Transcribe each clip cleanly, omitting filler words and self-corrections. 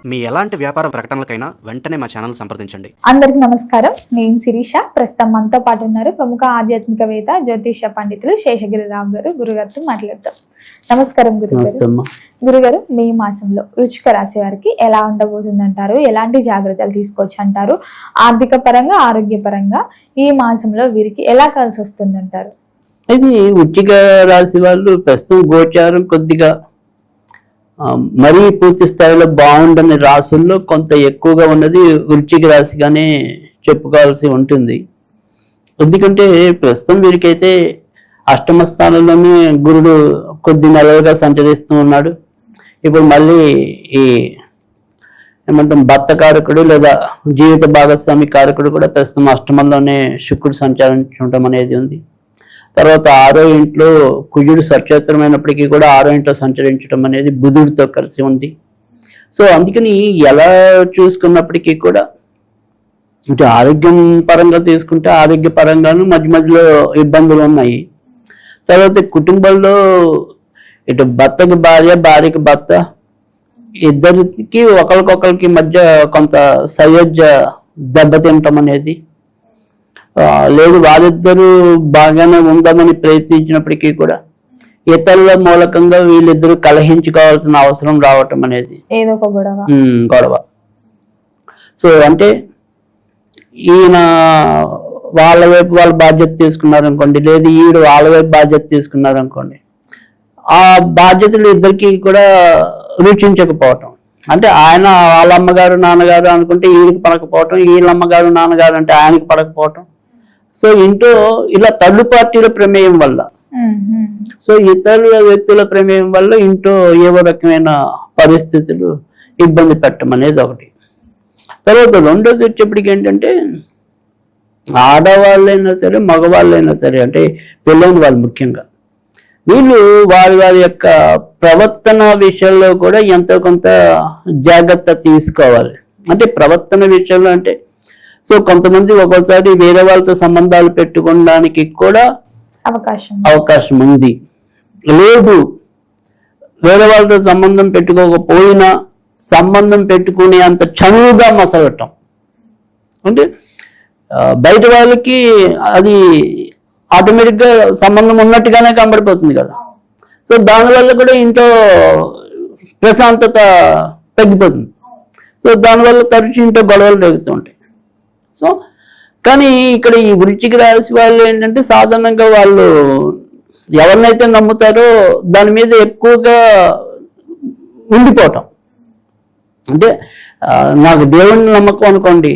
మీ ఎలాంటి వ్యాపార ప్రకటనలకైనా వెంటనే మా ఛానల్ సంప్రదించండి. అందరికి నమస్కారం. నేను శిరీష. ప్రస్తుతం మనతో పాటు ఉన్నారు ప్రముఖ ఆధ్యాత్మికవేత్త జ్యోతిష పండితులు శేషగిరిరావు గారు. గురుగారితో మాట్లాడతాం. నమస్కారం గురుగారు. గురుగారు, మే మాసంలో వృశ్చిక రాశి వారికి ఎలా ఉండబోతుంది అంటారు? ఎలాంటి జాగ్రత్తలు తీసుకోవచ్చు అంటారు? ఆర్థిక పరంగా, ఆరోగ్యపరంగా ఈ మాసంలో వీరికి ఎలా కలిసి వస్తుంది అంటారు? ఇది వృశ్చిక రాశి వాళ్ళు ప్రస్తుతం గోచారం కొద్దిగా మరీ పూర్తి స్థాయిలో బాగుండని రాశుల్లో కొంత ఎక్కువగా ఉన్నది వృశ్చిక రాశిగానే చెప్పుకోవాల్సి ఉంటుంది. ఎందుకంటే ప్రస్తుతం వీరికైతే అష్టమ స్థానంలోనే గురుడు కొద్ది నెలలుగా సంచరిస్తూ ఉన్నాడు. ఇప్పుడు మళ్ళీ ఈ ఏమంటాం భర్త కారకుడు లేదా జీవిత భాగస్వామి కారకుడు కూడా ప్రస్తుతం అష్టమంలోనే శుక్రుడు సంచరించడం అనేది ఉంది. తర్వాత 6వ ఇంట్లో కుజుడు సక్షేత్రమైనప్పటికీ కూడా 6వ ఇంట్లో సంచరించడం అనేది బుధుడితో కలిసి ఉంది. సో అందుకని ఎలా చూసుకున్నప్పటికీ కూడా అంటే ఆరోగ్యం పరంగా తీసుకుంటే ఆరోగ్య పరంగాను మధ్య మధ్యలో ఇబ్బందులు ఉన్నాయి. తర్వాత కుటుంబంలో ఇటు భర్తకి భార్య, భార్యకి భర్త, ఇద్దరికి ఒకరికొకరికి మధ్య కొంత సయోధ్య దెబ్బతింటం అనేది లేదు. వారిద్దరూ బాగానే ఉందామని ప్రయత్నించినప్పటికీ కూడా ఇతరుల మూలకంగా వీళ్ళిద్దరూ కలహించుకోవాల్సిన అవసరం రావటం అనేది ఏదో ఒక గొడవ. సో అంటే ఈయన వాళ్ళ వైపు వాళ్ళ బాధ్యత తీసుకున్నారనుకోండి, లేదు ఈడు వాళ్ళ వైపు బాధ్యత తీసుకున్నారనుకోండి, ఆ బాధ్యతలు ఇద్దరికి కూడా రుచించకపోవటం. అంటే ఆయన వాళ్ళ అమ్మగారు నాన్నగారు అనుకుంటే ఈయనకి పడకపోవటం, వీళ్ళ అమ్మగారు నాన్నగారు అంటే ఆయనకి పడకపోవటం. సో ఇంట్లో ఇలా థర్డ్ పార్టీల ప్రమేయం వల్ల, సో ఇతరుల వ్యక్తుల ప్రమేయం వల్ల ఇంట్లో ఏవో రకమైన పరిస్థితులు ఇబ్బంది పెట్టడం అనేది ఒకటి. తర్వాత రెండోది వచ్చేప్పటికి ఏంటంటే ఆడవాళ్ళైనా సరే మగవాళ్ళైనా సరే అంటే పెళ్ళైన వాళ్ళు ముఖ్యంగా వీళ్ళు వారి వారి యొక్క ప్రవర్తన విషయంలో కూడా ఎంతో కొంత జాగ్రత్త తీసుకోవాలి. అంటే ప్రవర్తన విషయంలో అంటే సో కొంతమంది ఒక్కోసారి వేరే వాళ్ళతో సంబంధాలు పెట్టుకోవడానికి కూడా అవకాశం ఉంది. లేదు వేరే వాళ్ళతో సంబంధం పెట్టుకోకపోయినా సంబంధం పెట్టుకునే అంత చనువుగా మసలటం అంటే బయట వాళ్ళకి అది ఆటోమేటిక్గా సంబంధం ఉన్నట్టుగానే కనబడిపోతుంది కదా. సో దానివల్ల కూడా ఇంట్లో ప్రశాంతత తగ్గిపోతుంది. సో దానివల్ల తరచు ఇంట్లో గొడవలు రేగుతూ ఉంటాయి. సో కానీ ఇక్కడ ఈ వృశ్చిక రాశి వాళ్ళు ఏంటంటే సాధారణంగా వాళ్ళు ఎవరినైతే నమ్ముతారో దాని మీద ఎక్కువగా ఉండిపోవటం. అంటే నాకు దేవుడిని నమ్మకం అనుకోండి,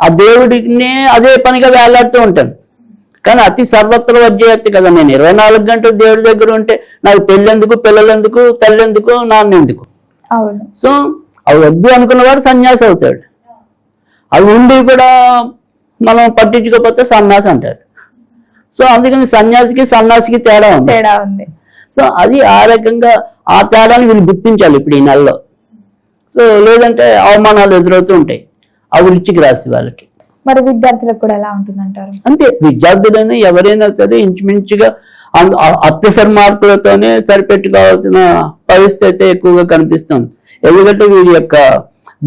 ఆ దేవుడినే అదే పనిగా వేలాడుతూ ఉంటాను. కానీ అతి సర్వత్ర వజ్జయత్తి కదా, నేను 24 గంటలు దేవుడి దగ్గర ఉంటే నాకు పెళ్ళెందుకు, పిల్లలెందుకు, తల్లెందుకు, నాన్నెందుకు? సో అవి వద్దు అనుకున్నవాడు సన్యాసి అవుతాడు. అవి ఉండి కూడా మనం పట్టించుకోకపోతే సన్యాసి అంటారు. సో అందుకని సన్యాసికి తేడా ఉంది. సో అది ఆ రకంగా ఆ తేడాన్ని వీళ్ళు గుర్తించాలి ఇప్పుడు ఈ నెలలో. సో లేదంటే అవమానాలు ఎదురవుతూ ఉంటాయి ఆ వృశ్చిక రాశి వాళ్ళకి. మరి విద్యార్థులకు కూడా ఎలా ఉంటుందంటారు? అంతే, విద్యార్థులైనా ఎవరైనా సరే ఇంచుమించుగా అత్యవసర మార్కులతోనే సరిపెట్టుకోవాల్సిన పరిస్థితి అయితే ఎక్కువగా కనిపిస్తుంది. ఎందుకంటే వీరి యొక్క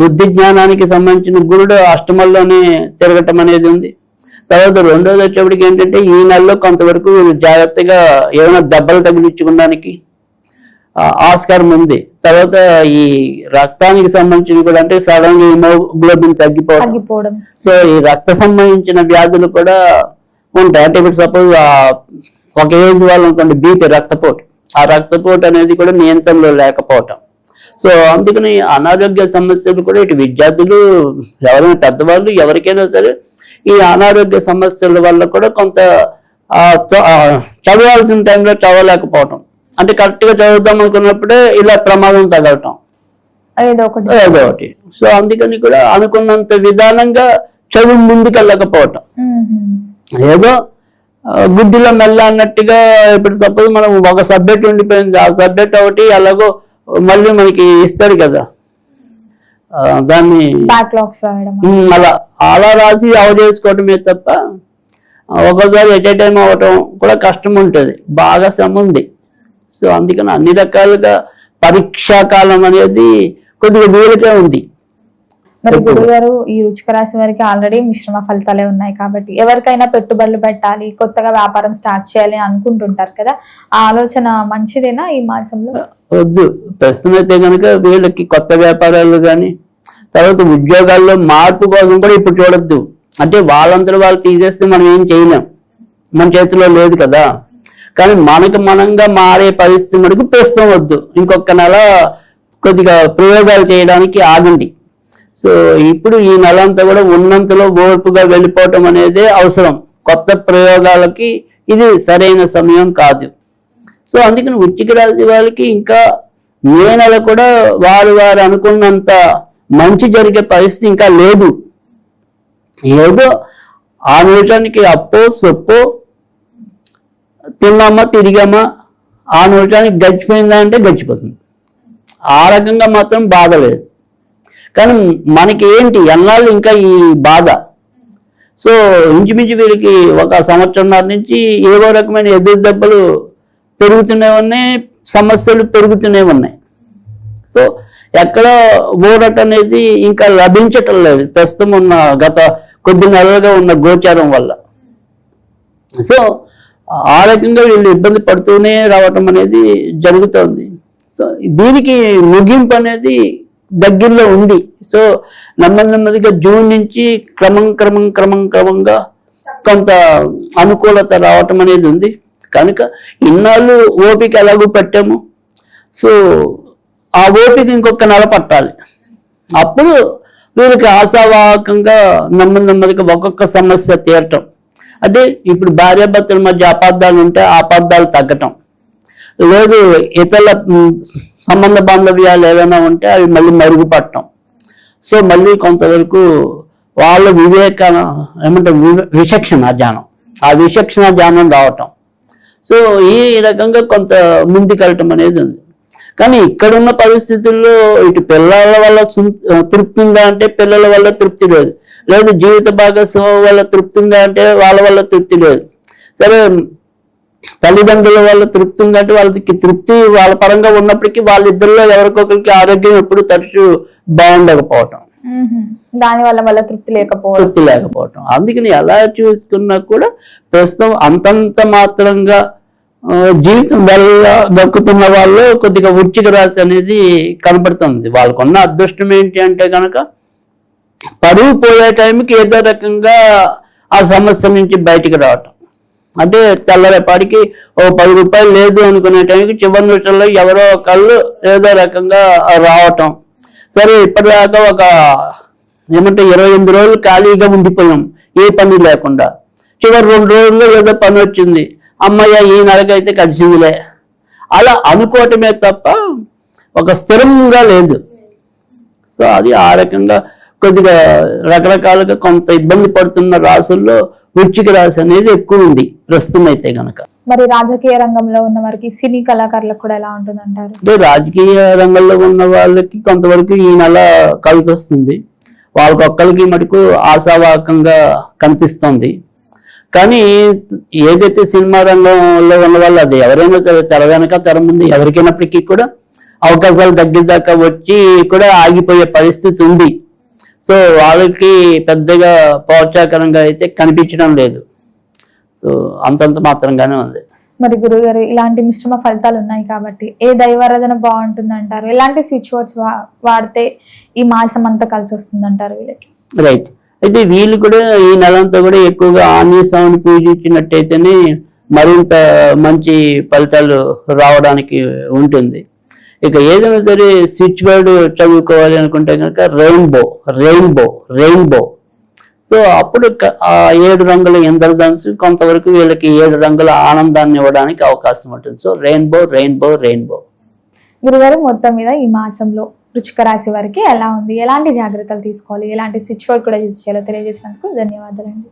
బుద్ధి జ్ఞానానికి సంబంధించిన గురుడు అష్టమంలోనే తిరగటం అనేది ఉంది. తర్వాత రెండోది వచ్చేప్పటికి ఏంటంటే ఈ నెలలో కొంతవరకు వీళ్ళు జాగ్రత్తగా ఏమైనా దెబ్బలు తగిలించుకోవడానికి ఆస్కారం ఉంది. తర్వాత ఈ రక్తానికి సంబంధించిన కూడా అంటే సడన్ గా హిమోగ్లోబిన్ తగ్గిపోవడం, సో ఈ రక్త సంబంధించిన వ్యాధులు కూడా ఉంటాయి. అంటే ఇప్పుడు సపోజ్ ఒక ఏజ్ వాళ్ళు అనుకోండి బీపీ రక్తపోటు, ఆ రక్తపోటు అనేది కూడా నియంత్రణలో లేకపోవటం. సో అందుకని అనారోగ్య సమస్యలు కూడా ఇటు విద్యార్థులు ఎవరైనా పెద్దవాళ్ళు ఎవరికైనా సరే ఈ అనారోగ్య సమస్యల వల్ల కూడా కొంత చదవాల్సిన టైంలో చదవలేకపోవటం, అంటే కరెక్ట్ గా చదువుతాం అనుకున్నప్పుడే ఇలా ప్రమాదం తగలటం ఏదో ఒకటి. సో అందుకని కూడా అనుకున్నంత విధానంగా చదువు ముందుకెళ్ళకపోవటం, ఏదో గుడ్డిలో మెల్ల అన్నట్టుగా. ఇప్పుడు సపోజ్ మనం ఒక సబ్జెక్ట్ ఉండిపోయింది, ఆ సబ్జెక్ట్ ఒకటి ఎలాగో మళ్ళీ మనకి ఇస్తాడు కదా, దాన్ని అలా రాసి చేసుకోవటమే తప్ప ఒక్కోసారి ఎట్ ఏ టైం అవ్వటం కూడా కష్టం ఉంటుంది, బాగా శ్రమ ఉంది. సో అందుకని అన్ని రకాలుగా పరీక్షాకాలం అనేది కొద్దిగా వీలుగా ఉంది. మరి గురుగారు ఈ వృశ్చిక రాశి వారికి ఆల్రెడీ మిశ్రమ ఫలితాలే ఉన్నాయి కాబట్టి ఎవరికైనా పెట్టుబడులు పెట్టాలి, కొత్తగా వ్యాపారం స్టార్ట్ చేయాలి అనుకుంటుంటారు కదా, ఆ ఆలోచన మంచిదేనా ఈ మాసంలో? వద్దు. ప్రస్తుతం అయితే కనుక వీళ్ళకి కొత్త వ్యాపారాలు కానీ తర్వాత ఉద్యోగాల్లో మార్పు కోసం కూడా ఇప్పుడు చూడొద్దు. అంటే వాళ్ళందరూ వాళ్ళు తీసేస్తే మనం ఏం చేయలేం, మన చేతిలో లేదు కదా. కానీ మనకు మనంగా మారే పరిస్థితి మనకు ప్రస్తుతం వద్దు. ఇంకొక నెల కొద్దిగా ప్రయోగాలు చేయడానికి ఆగండి. సో ఇప్పుడు ఈ నెల అంతా కూడా ఉన్నంతలో ఓర్పుగా వెళ్ళిపోవటం అనేది అవసరం. కొత్త ప్రయోగాలకి ఇది సరైన సమయం కాదు. సో అందుకని వృశ్చిక రాశి వాళ్ళకి ఇంకా మే నెల కూడా వారు అనుకున్నంత మంచి జరిగే పరిస్థితి ఇంకా లేదు. ఏదో ఆ నిమిషానికి అప్పో సొప్పో తిన్నామా తిరిగామా, ఆ నిమిషానికి గడిచిపోయిందా అంటే గడిచిపోతుంది. ఆ రకంగా మాత్రం బాధ లేదు. కానీ మనకి ఏంటి ఎన్నాళ్ళు ఇంకా ఈ బాధ. సో ఇంచుమించు వీరికి ఒక సంవత్సరంన్నర నుంచి ఏవో రకమైన ఎదురు దెబ్బలు పెరుగుతూనే ఉన్నాయి, సమస్యలు పెరుగుతూనే ఉన్నాయి. సో ఎక్కడ ఊరట అనేది ఇంకా లభించటం లేదు ప్రస్తుతం ఉన్న గత కొద్ది నెలలుగా ఉన్న గోచారం వల్ల. సో ఆ రకంగా వీళ్ళు ఇబ్బంది పడుతూనే రావటం అనేది జరుగుతోంది. సో దీనికి ముగింపు అనేది దగ్గరలో ఉంది. సో నెమ్మదిగా జూన్ నుంచి క్రమంగా కొంత అనుకూలత రావటం అనేది ఉంది. కనుక ఇన్నాళ్ళు ఓపిక ఎలాగూ పెట్టాము. సో ఆ ఓపిక ఇంకొక నెల పట్టాలి. అప్పుడు వీళ్ళకి ఆశావాహకంగా నెమ్మదిగా ఒక్కొక్క సమస్య తీరటం. అంటే ఇప్పుడు భార్యాభర్తల మధ్య అపార్థాలు ఉంటే ఆ అపార్థాలు తగ్గటం, లేదు ఇతరుల సంబంధ బాంధవ్యాలు ఏదైనా ఉంటే అవి మళ్ళీ మరుగుపడటం. సో మళ్ళీ కొంతవరకు వాళ్ళ విచక్షణ జ్ఞానం రావటం. సో ఈ రకంగా కొంత ముందుకెళ్ళటం అనేది ఉంది. కానీ ఇక్కడున్న పరిస్థితుల్లో ఇటు పిల్లల వల్ల తృప్తి ఉందా అంటే పిల్లల వల్ల తృప్తి లేదు, లేదు జీవిత భాగస్వామి వల్ల తృప్తి ఉందా అంటే వాళ్ళ వల్ల తృప్తి లేదు. సరే తల్లిదండ్రుల వల్ల తృప్తి ఉందంటే వాళ్ళకి తృప్తి వాళ్ళ పరంగా ఉన్నప్పటికీ వాళ్ళిద్దరిలో ఎవరికొకరికి ఆరోగ్యం ఎప్పుడు తరచు బాగుండకపోవటం, దానివల్ల తృప్తి లేకపోవటం. అందుకని ఎలా చూసుకున్నా కూడా ప్రస్తుతం అంతంత మాత్రంగా జీవితం వల్ల దక్కుతున్న వాళ్ళు కొద్దిగా వృశ్చిక రాశి అనేది కనబడుతుంది. వాళ్ళకున్న అదృష్టం ఏంటి అంటే కనుక పరువు పోయే టైంకి ఏదో రకంగా ఆ సమస్య నుంచి బయటికి రావటం. అంటే తెల్లరేపాటికి ఓ 10 రూపాయలు లేదు అనుకునే టైంకి చివరి నిమిషంలో ఎవరో ఒకళ్ళు ఏదో రకంగా రావటం. సరే ఇప్పటిదాకా ఒక 28 రోజులు ఖాళీగా ఉండిపోయాం ఏ పని లేకుండా, చివరి 2 రోజుల్లో ఏదో పని వచ్చింది, అమ్మయ్య ఈ నెలకైతే కలిసిందిలే అలా అనుకోవటమే తప్ప ఒక స్థిరంగా లేదు. సో అది ఆ రకంగా కొద్దిగా రకరకాలుగా కొంత ఇబ్బంది పడుతున్న రాసుల్లో వృశ్చిక రాశి అనేది ఎక్కువ ఉంది ప్రస్తుతం అయితే గనక. మరి రాజకీయ రంగంలో ఉన్న వారికి, సినీ కళాకారులకు కూడా ఎలా ఉంటుంది అంటారు? అంటే రాజకీయ రంగంలో ఉన్న వాళ్ళకి కొంతవరకు ఈ నెల కలిసి వస్తుంది. వాళ్ళకొక్కరికి మటుకు ఆశావాహకంగా కనిపిస్తుంది. కానీ ఏదైతే సినిమా రంగంలో ఉన్న వాళ్ళు, అది ఎవరైనా తెర వెనక తెర ముందు ఎవరికైనప్పటికీ కూడా అవకాశాలు తగ్గిదాకా వచ్చి కూడా ఆగిపోయే పరిస్థితి ఉంది. సో వాళ్ళకి పెద్దగా ప్రోత్సాహకరంగా అయితే కనిపించడం లేదు. సో అంతంత మాత్రంగానే ఉంది. మరి గురుగారు ఇలాంటి మిశ్రమ ఫలితాలు ఉన్నాయి కాబట్టి ఏ దైవారాధన బాగుంటుంది అంటారు? ఎలాంటి స్విచ్ వర్డ్స్ వాడితే ఈ మాసం అంతా కలిసి వస్తుంది అంటారు వీళ్ళకి? రైట్. అయితే వీళ్ళు కూడా ఈ నెలంతా కూడా ఎక్కువగా ఆంజనేయ స్వామిని పూజించినట్టయితేనే మరింత మంచి ఫలితాలు రావడానికి ఉంటుంది. ఇక ఏదైనా సరే స్విచ్ వర్డ్ చదువుకోవాలి అనుకుంటే కనుక రెయిన్బో. సో అప్పుడు ఆ 7 రంగుల ఇంద్రధనుసు కొంతవరకు వీళ్ళకి 7 రంగుల ఆనందాన్ని ఇవ్వడానికి అవకాశం ఉంటుంది. So rainbow. గురుగారు మొత్తం మీద ఈ మాసంలో వృశ్చిక రాశి వారికి ఎలా ఉంది, ఎలాంటి జాగ్రత్తలు తీసుకోవాలి, ఎలాంటి స్విచ్ వర్డ్ కూడా యూజ్ చేయాలో తెలియజేసినందుకు ధన్యవాదాలండి.